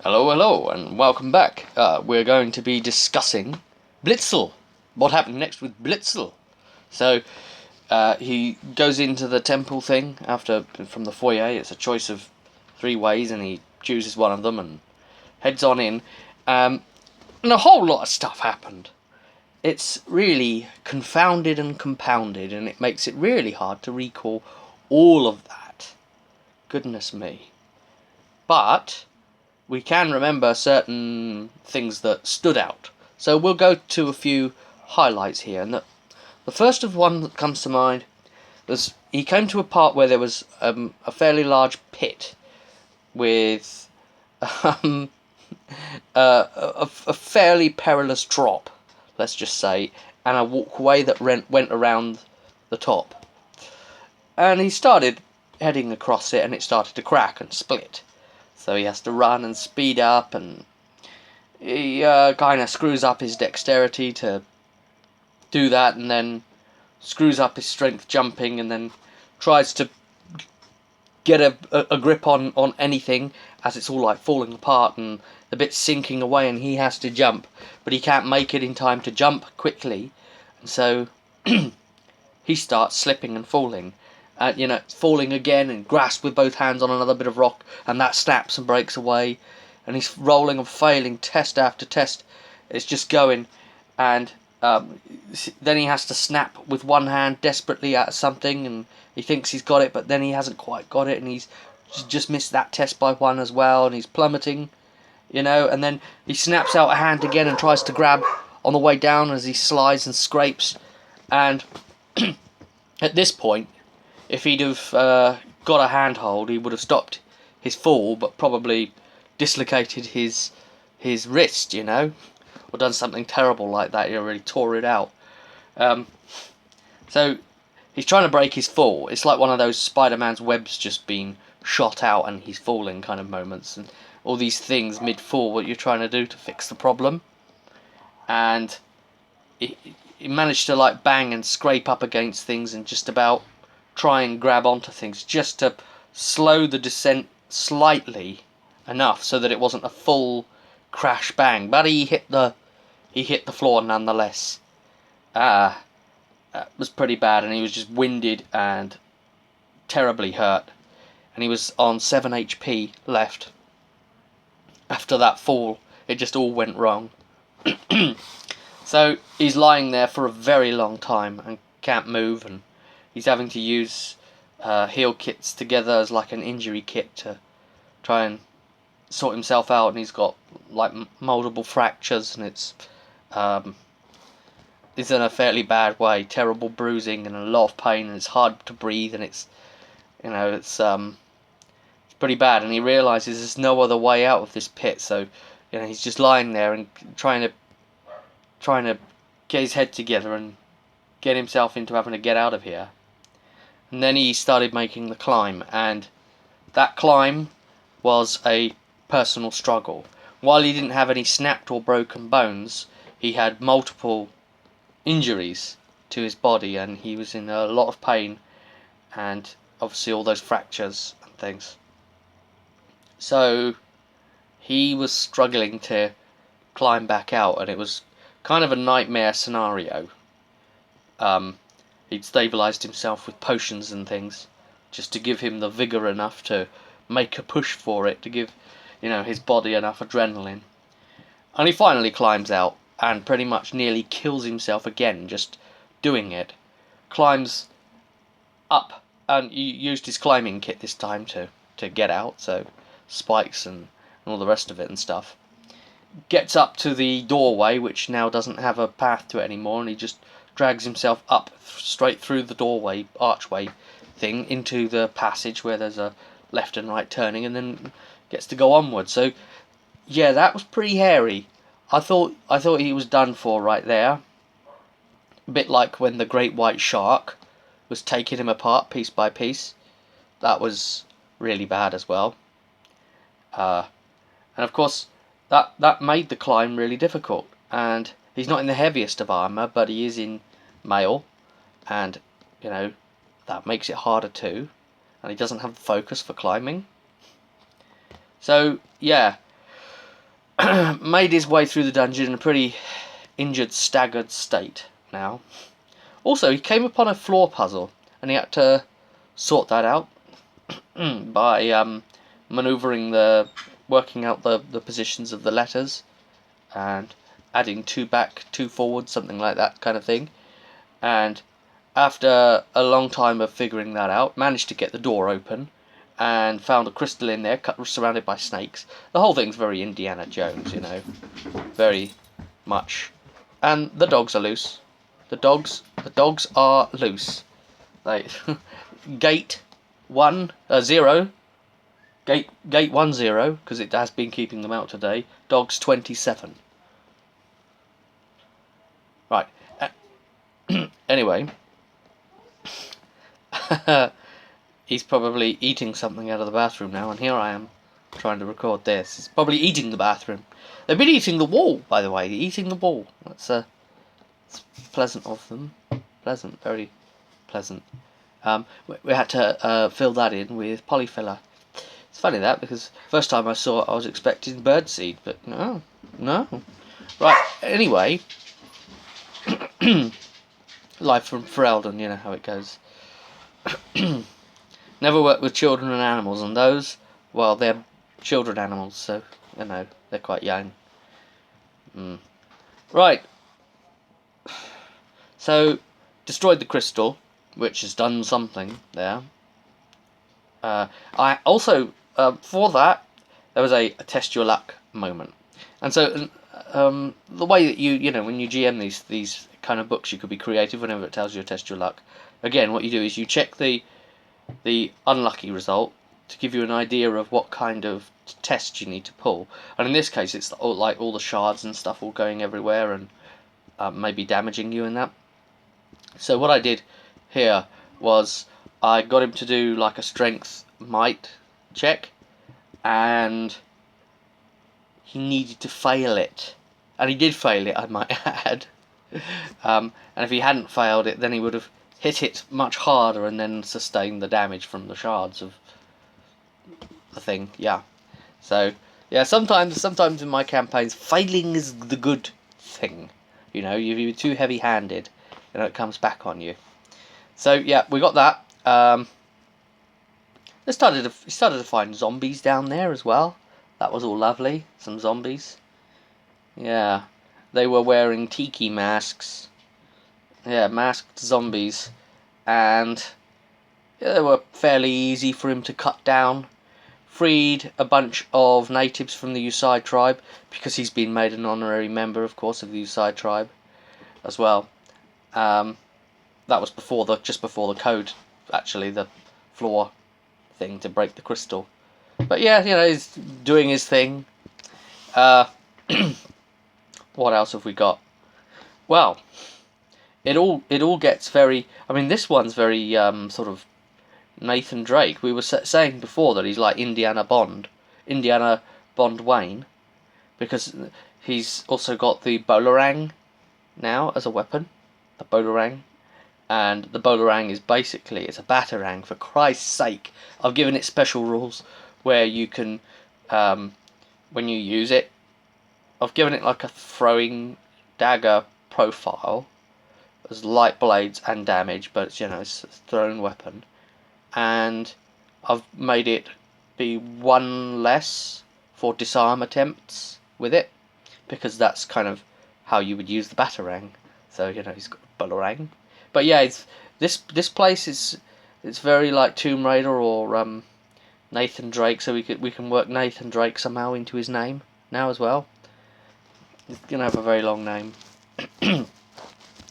Hello, and welcome back. We're going to be discussing Blitzel. What happened next with Blitzel? So, he goes into the temple thing from the foyer. It's a choice of 3 ways, and he chooses one of them and heads on in. And a whole lot of stuff happened. It's really confounded and compounded, and it makes it really hard to recall all of that. Goodness me. But we can remember certain things that stood out. So we'll go to a few highlights here. And the first of one that comes to mind was he came to a part where there was a fairly large pit with a fairly perilous drop, let's just say, and a walkway that went around the top. And he started heading across it, and it started to crack and split. So he has to run and speed up, and he kind of screws up his dexterity to do that, and then screws up his strength jumping, and then tries to get a grip on anything as it's all like falling apart and the bit's sinking away, and he has to jump, but he can't make it in time to jump quickly, and so he starts slipping and falling. Falling again, and grasp with both hands on another bit of rock, and that snaps and breaks away, and he's rolling and failing test after test. It's just going, and then he has to snap with one hand desperately at something, and he thinks he's got it, but then he hasn't quite got it, and he's just missed that test by one as well, and he's plummeting, and then he snaps out a hand again and tries to grab on the way down as he slides and scrapes, and at this point, if he'd have got a handhold, he would have stopped his fall, but probably dislocated his wrist, or done something terrible like that. He really tore it out. So he's trying to break his fall. It's like one of those Spider-Man's webs just being shot out and he's falling kind of moments, and all these things mid-fall, what you're trying to do to fix the problem. And he managed to like bang and scrape up against things and just about try and grab onto things just to slow the descent slightly enough so that it wasn't a full crash bang, but he hit the floor nonetheless. It was pretty bad, and he was just winded and terribly hurt, and he was on 7 HP left after that fall. It just all went wrong. So he's lying there for a very long time and can't move, and he's having to use heal kits together as like an injury kit to try and sort himself out, and he's got like multiple fractures, and it's in a fairly bad way, terrible bruising and a lot of pain, and it's hard to breathe, and it's pretty bad, and he realises there's no other way out of this pit, so he's just lying there and trying to get his head together and get himself into having to get out of here. And then he started making the climb, and that climb was a personal struggle. While he didn't have any snapped or broken bones, he had multiple injuries to his body, and he was in a lot of pain, and obviously all those fractures and things. So he was struggling to climb back out, and it was kind of a nightmare scenario. He'd stabilised himself with potions and things, just to give him the vigour enough to make a push for it, to give, his body enough adrenaline. And he finally climbs out, and pretty much nearly kills himself again, just doing it. Climbs up, and he used his climbing kit this time to get out, so spikes and all the rest of it and stuff. Gets up to the doorway, which now doesn't have a path to it anymore, and he just drags himself up straight through the archway thing into the passage where there's a left and right turning, and then gets to go onward. So yeah, that was pretty hairy. I thought he was done for right there. A bit like when the great white shark was taking him apart piece by piece. That was really bad as well. And of course that made the climb really difficult, and he's not in the heaviest of armour, but he is in mail, and that makes it harder too, and he doesn't have focus for climbing. So yeah, made his way through the dungeon in a pretty injured, staggered state now. Also, he came upon a floor puzzle, and he had to sort that out by working out the positions of the letters, and adding 2 back, 2 forward, something like that kind of thing. And after a long time of figuring that out, managed to get the door open, and found a crystal in there, surrounded by snakes. The whole thing's very Indiana Jones, you know, very much. And the dogs are loose. The dogs are loose. Like gate 0. Gate 10, because it has been keeping them out today. Dogs 27. Right. Anyway, he's probably eating something out of the bathroom now, and here I am trying to record this. He's probably eating the bathroom. They've been eating the wall, by the way. Eating the wall. That's it's pleasant of them. Pleasant, very pleasant. We had to fill that in with polyfiller. It's funny that, because first time I saw it I was expecting birdseed, but no. Right, anyway. Life from Ferelden, you know how it goes. Never worked with children and animals, and those, well, they're children animals, so, you know, they're quite young. Right. So, destroyed the crystal, which has done something there. I also, for that, there was a test your luck moment. And so, the way that you know, when you GM these kind of books, you could be creative whenever it tells you to test your luck. Again, what you do is you check the unlucky result to give you an idea of what kind of test you need to pull. And in this case, it's like all the shards and stuff all going everywhere and maybe damaging you and that. So what I did here was I got him to do like a strength might check, and he needed to fail it. And he did fail it, I might add. And if he hadn't failed it, then he would have hit it much harder and then sustained the damage from the shards of the thing. Yeah. So, yeah, sometimes in my campaigns, failing is the good thing. You know, if you're too heavy-handed, you know, it comes back on you. So, yeah, we got that. They started to find zombies down there as well. That was all lovely. Some zombies. Yeah. They were wearing tiki masks. Yeah, masked zombies. And yeah, they were fairly easy for him to cut down. Freed a bunch of natives from the Usai tribe, because he's been made an honorary member, of course, of the Usai tribe as well. That was just before the code, actually, the floor thing to break the crystal. But yeah, you know, he's doing his thing. What else have we got? Well, it all gets very. I mean, this one's very sort of Nathan Drake. We were saying before that he's like Indiana Bond Wayne, because he's also got the boomerang now as a weapon, the boomerang, and the boomerang is basically, it's a batarang. For Christ's sake, I've given it special rules where you can, when you use it, I've given it like a throwing dagger profile as light blades and damage, but it's, you know, it's a thrown weapon. And I've made it be 1 less for disarm attempts with it, because that's kind of how you would use the batarang. So, you know, he's got a batarang. But yeah, it's this place it's very like Tomb Raider or Nathan Drake. So we can work Nathan Drake somehow into his name now as well. He's gonna have a very long name.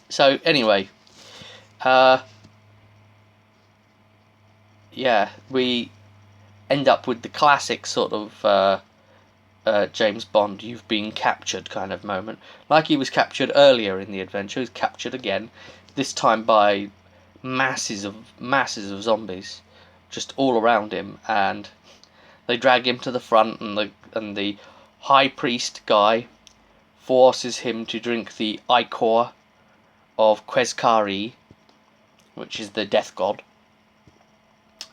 So anyway, yeah, we end up with the classic sort of James Bond, you've been captured kind of moment. Like he was captured earlier in the adventure, he's captured again, this time by masses of zombies, just all around him, and they drag him to the front, and the high priest guy forces him to drink the ichor of Quezcari, which is the death god.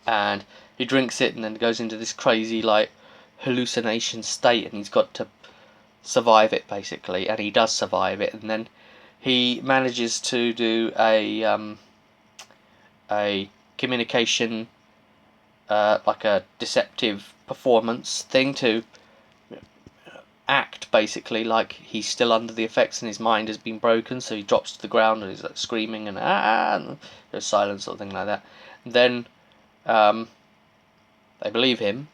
And he drinks it and then goes into this crazy like hallucination state, and he's got to survive it, basically, and he does survive it, and then he manages to do a communication, like a deceptive performance thing to act basically like he's still under the effects and his mind has been broken, so he drops to the ground and he's like screaming and there's silence or something like that. And then they believe him,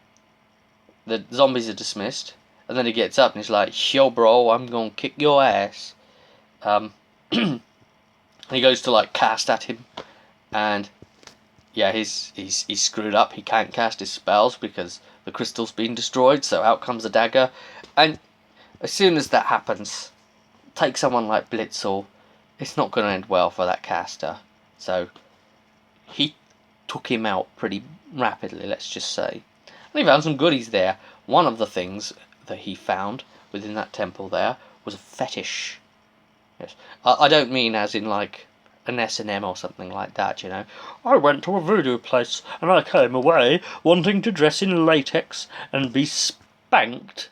the zombies are dismissed, and then he gets up and he's like, yo bro, I'm gonna kick your ass. And he goes to like cast at him, and yeah, he's screwed up. He can't cast his spells because the crystal's been destroyed, so out comes a dagger. And as soon as that happens, take someone like Blitzel, it's not going to end well for that caster. So he took him out pretty rapidly, let's just say. And he found some goodies there. One of the things that he found within that temple there was a fetish. Yes, I don't mean as in like an S&M or something like that, you know. I went to a voodoo place and I came away wanting to dress in latex and be spanked.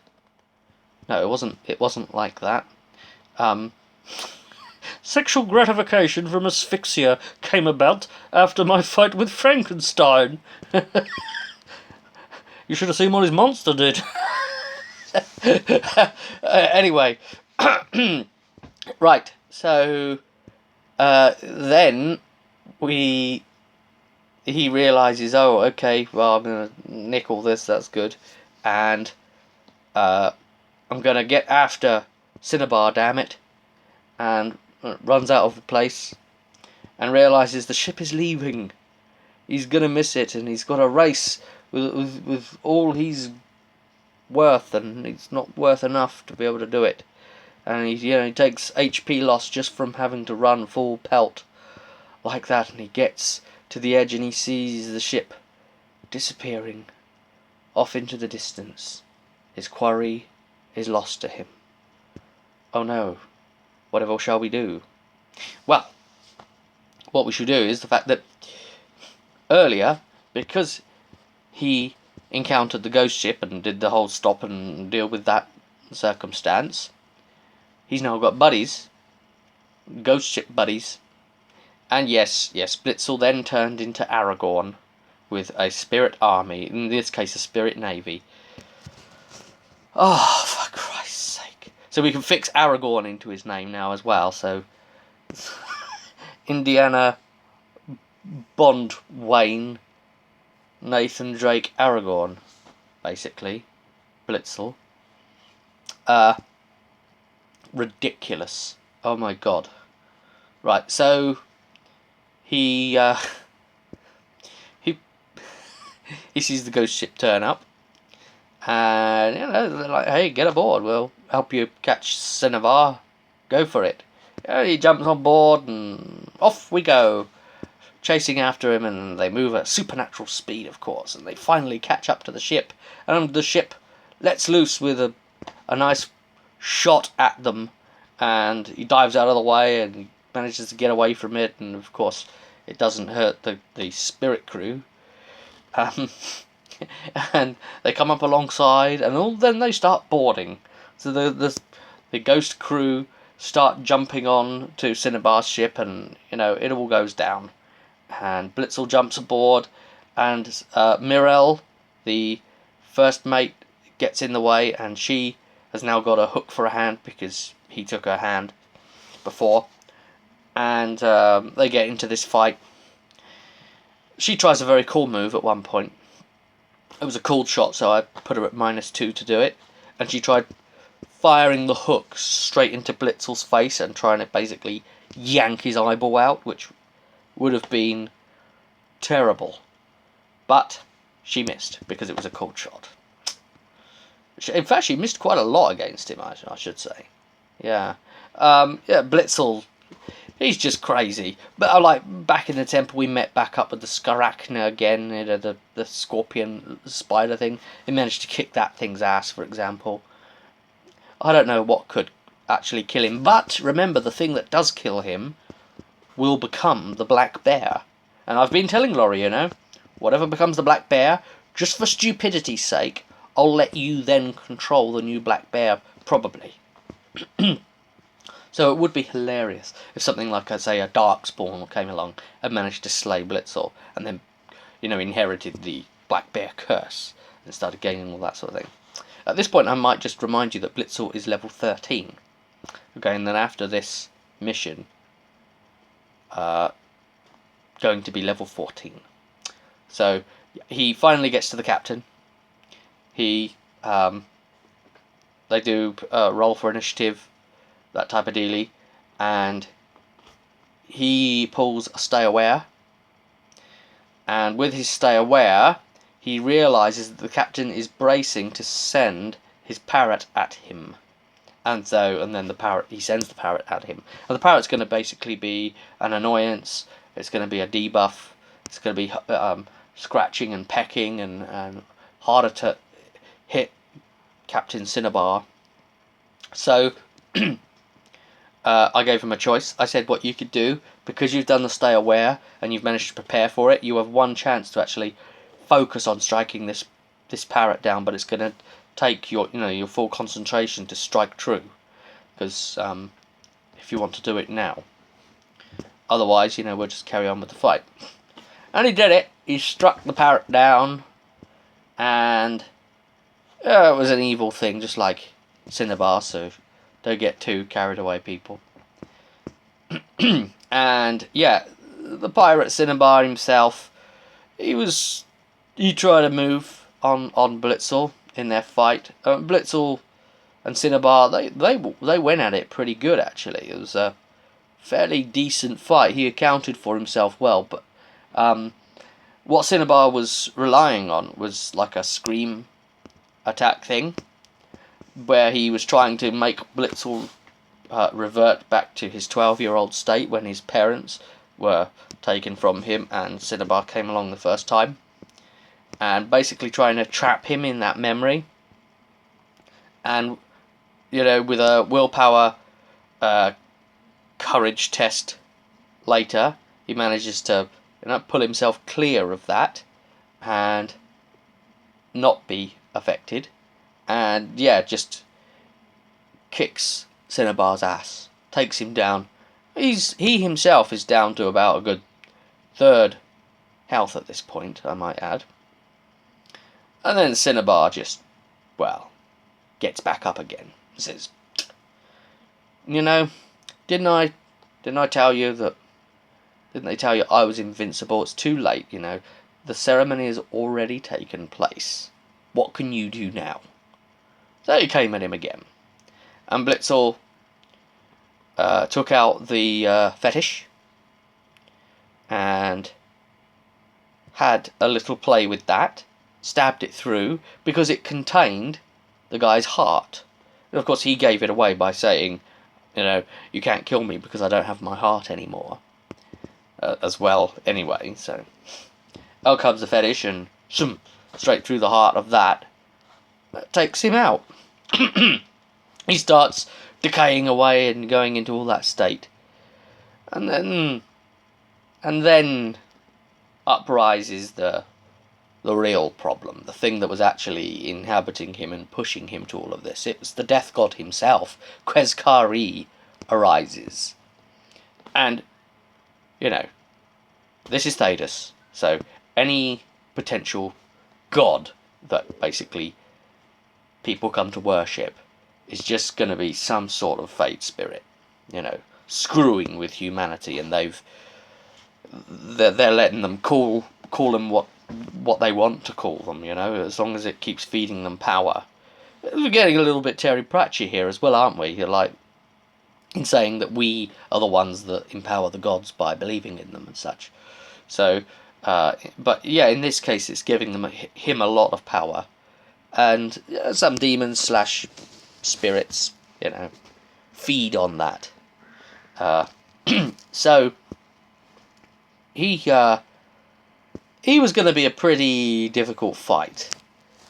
No, it wasn't like that. Sexual gratification from asphyxia came about after my fight with Frankenstein. You should have seen what his monster did. Anyway, right, so then he realises, oh, okay, well, I'm going to nick all this, that's good, and I'm going to get after Cinnabar, damn it, and runs out of the place and realises the ship is leaving. He's going to miss it, and he's got a race with all he's worth, and he's not worth enough to be able to do it. And he takes HP loss just from having to run full pelt like that, and he gets to the edge and he sees the ship disappearing off into the distance. His quarry is lost to him. Oh no, whatever shall we do? Well, what we should do is the fact that earlier, because he encountered the ghost ship and did the whole stop and deal with that circumstance, he's now got buddies, ghost ship buddies, and yes, Blitzel then turned into Aragorn with a spirit army, in this case a spirit navy. Oh, for Christ's sake. So we can fix Aragorn into his name now as well, so Indiana Bond Wayne Nathan Drake Aragorn, basically. Blitzel. Ridiculous. Oh my god. Right, so he sees the ghost ship turn up, and they're like, hey, get aboard, we'll help you catch Cinnabar, go for it. He jumps on board and off we go, chasing after him, and they move at supernatural speed, of course, and they finally catch up to the ship, and the ship lets loose with a nice shot at them, and he dives out of the way and he manages to get away from it, and of course it doesn't hurt the spirit crew. And they come up alongside, and then they start boarding. So the ghost crew start jumping on to Cinnabar's ship, and it all goes down. And Blitzel jumps aboard, and Mirel, the first mate, gets in the way, and she has now got a hook for a hand because he took her hand before. And they get into this fight. She tries a very cool move at one point. It was a cooled shot, so I put her at -2 to do it. And she tried firing the hook straight into Blitzel's face and trying to basically yank his eyeball out, which would have been terrible. But she missed because it was a cold shot. In fact, she missed quite a lot against him, I should say. Yeah. Blitzel, he's just crazy. But like back in the temple, we met back up with the Scarachna again, the scorpion spider thing. He managed to kick that thing's ass, for example. I don't know what could actually kill him, but remember, the thing that does kill him will become the black bear. And I've been telling Laurie, whatever becomes the black bear, just for stupidity's sake, I'll let you then control the new black bear probably. So it would be hilarious if something like, I say, a Darkspawn came along and managed to slay Blitzel, and then, inherited the Black Bear curse and started gaining all that sort of thing. At this point, I might just remind you that Blitzel is level 13. Okay, and then after this mission, going to be level 14. So he finally gets to the captain. They do roll for initiative, that type of dealy, and he pulls a stay aware. And with his stay aware, he realises that the captain is bracing to send his parrot at him. And then he sends the parrot at him. And the parrot's going to basically be an annoyance. It's going to be a debuff. It's going to be scratching and pecking and harder to hit Captain Cinnabar. So I gave him a choice. I said what you could do, because you've done the stay aware and you've managed to prepare for it, you have one chance to actually focus on striking this parrot down, but it's going to take your full concentration to strike true, because if you want to do it now, otherwise we'll just carry on with the fight. And he did it. He struck the parrot down, and it was an evil thing, just like Cinnabar, so don't get too carried away, people. And yeah, the pirate Cinnabar himself, he tried to move on Blitzel in their fight. Blitzel and Cinnabar, they went at it pretty good, actually. It was a fairly decent fight. He accounted for himself well, but what Cinnabar was relying on was like a scream attack thing, where he was trying to make Blitzel revert back to his 12-year-old state when his parents were taken from him and Cinnabar came along the first time, and basically trying to trap him in that memory. And with a willpower courage test later, he manages to pull himself clear of that and not be affected, and just kicks Cinnabar's ass, takes him down. He himself is down to about a good third health at this point, I might add. And then Cinnabar just, gets back up again. Says, didn't I tell you that? Didn't they tell you I was invincible? It's too late, The ceremony has already taken place. What can you do now? So he came at him again. And Blitzel took out the fetish and had a little play with that, stabbed it through, because it contained the guy's heart. And of course he gave it away by saying, you can't kill me because I don't have my heart anymore. As well, anyway, so out comes the fetish and straight through the heart of that. Takes him out. He starts decaying away and going into all that state. And then uprises the real problem, the thing that was actually inhabiting him and pushing him to all of this. It was the death god himself, Quezcari, arises. And, this is Thedas, so any potential god that basically people come to worship is just going to be some sort of fate spirit, screwing with humanity, and they're letting them call them what they want to call them, as long as it keeps feeding them power. We're getting a little bit Terry Pratchett here as well, aren't we? In saying that we are the ones that empower the gods by believing in them and such. So, but yeah, in this case, it's giving him a lot of power, and some demons / spirits, feed on that. So he was going to be a pretty difficult fight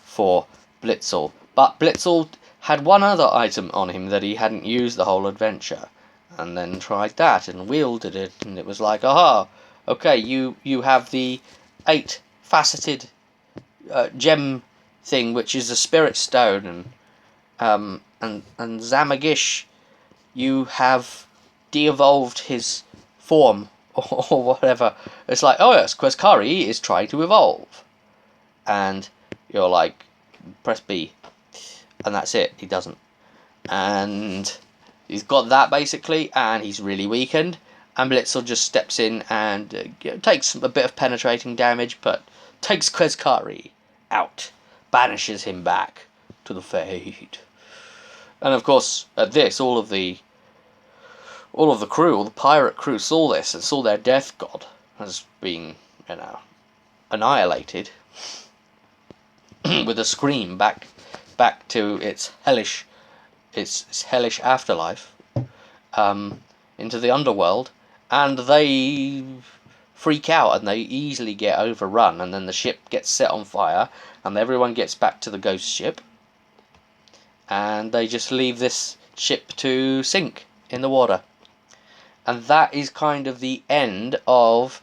for Blitzel, but Blitzel had one other item on him that he hadn't used the whole adventure, and then tried that and wielded it, and it was like, aha, okay, you have the 8-faceted gem thing, which is a spirit stone, and and Zamagish, you have de-evolved his form or whatever. It's like, oh yes, Queskari is trying to evolve, and you're like, press B, and that's it. He doesn't, and he's got that basically, and he's really weakened. And Blitzel just steps in and takes a bit of penetrating damage, but takes Queskari out, banishes him back to the Fade. And of course, at this, all of the crew, all the pirate crew, saw this and saw their death god as being, annihilated with a scream back to its hellish afterlife, into the underworld, and they freak out and they easily get overrun, and then the ship gets set on fire, and everyone gets back to the ghost ship, and they just leave this ship to sink in the water. And that is kind of the end of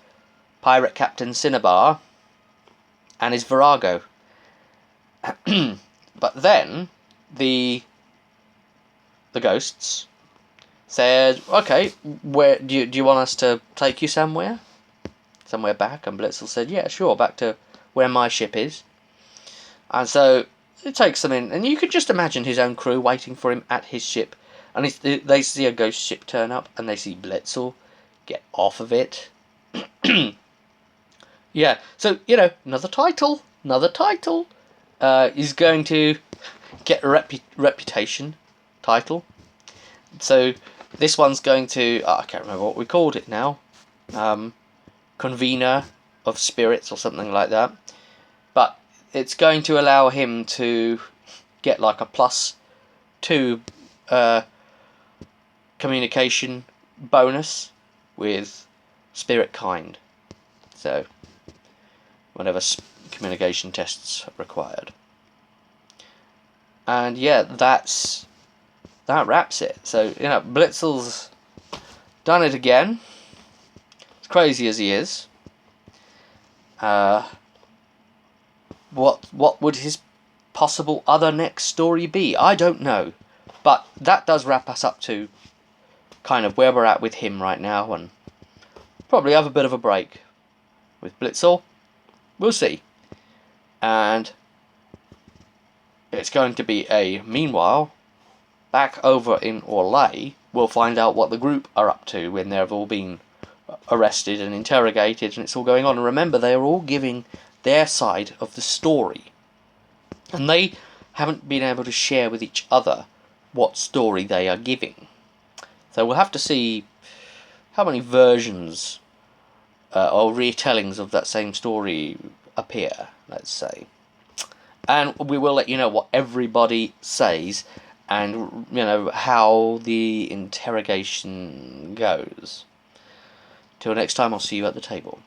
Pirate Captain Cinnabar and his Virago. But then the ghosts said, okay, where do you want us to take you somewhere back? And Blitzel said, yeah, sure, back to where my ship is. And so it takes them in, and you could just imagine his own crew waiting for him at his ship, and they see a ghost ship turn up, and they see Blitzel get off of it. Yeah, so another title is going to get a reputation title. So this one's going to, I can't remember what we called it now, Convener of Spirits or something like that, but it's going to allow him to get like a +2 communication bonus with Spirit Kind, so whenever communication tests are required. And yeah, that wraps it. So Blitzel's done it again, as crazy as he is. What would his possible other next story be? I don't know, but that does wrap us up to kind of where we're at with him right now, and probably have a bit of a break with Blitzel. We'll see. And it's going to be meanwhile, back over in Orlais, we'll find out what the group are up to when they've all been arrested and interrogated, and it's all going on. And remember, they are all giving their side of the story, and they haven't been able to share with each other what story they are giving. So we'll have to see how many versions or retellings of that same story appear, let's say. And we will let you know what everybody says, and how the interrogation goes. Till next time, I'll see you at the table.